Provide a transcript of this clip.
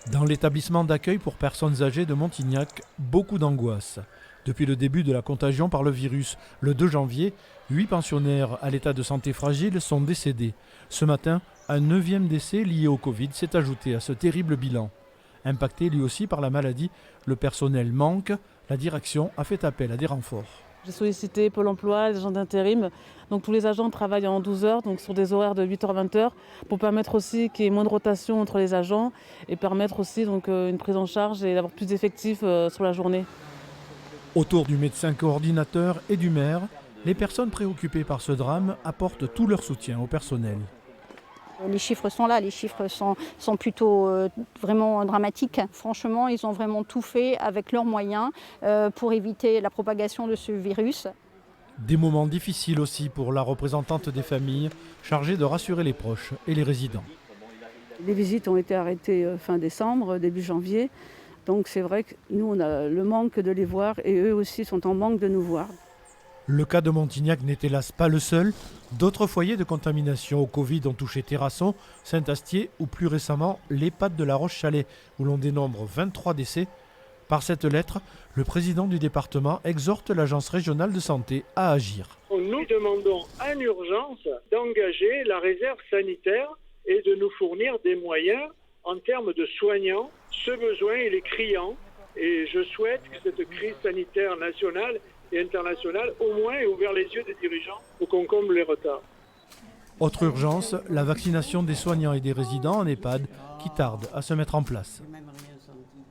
Dans l'établissement d'accueil pour personnes âgées de Montignac, beaucoup d'angoisse. Depuis le début de la contagion par le virus, le 2 janvier, 8 pensionnaires à l'état de santé fragile sont décédés. Ce matin, un 9e décès lié au Covid s'est ajouté à ce terrible bilan. Impacté lui aussi par la maladie, le personnel manque. La direction a fait appel à des renforts. J'ai sollicité Pôle emploi, les agents d'intérim. Donc tous les agents travaillent en 12 heures, donc sur des horaires de 8h-20h, pour permettre aussi qu'il y ait moins de rotation entre les agents et permettre aussi donc, une prise en charge et d'avoir plus d'effectifs sur la journée. Autour du médecin coordinateur et du maire, les personnes préoccupées par ce drame apportent tout leur soutien au personnel. Les chiffres sont là, les chiffres sont plutôt vraiment dramatiques. Franchement, ils ont vraiment tout fait avec leurs moyens pour éviter la propagation de ce virus. Des moments difficiles aussi pour la représentante des familles, chargée de rassurer les proches et les résidents. Les visites ont été arrêtées fin décembre, début janvier. Donc c'est vrai que nous, on a le manque de les voir et eux aussi sont en manque de nous voir. Le cas de Montignac n'est hélas pas le seul. D'autres foyers de contamination au Covid ont touché Terrasson, Saint-Astier ou plus récemment l'EHPAD de La Roche-Chalais, où l'on dénombre 23 décès. Par cette lettre, le président du département exhorte l'Agence régionale de santé à agir. Nous demandons en urgence d'engager la réserve sanitaire et de nous fournir des moyens en termes de soignants. Ce besoin, il est criant et je souhaite que cette crise sanitaire nationale et internationale, au moins, ait ouvert les yeux des dirigeants pour qu'on comble les retards. Autre urgence, la vaccination des soignants et des résidents en EHPAD qui tarde à se mettre en place.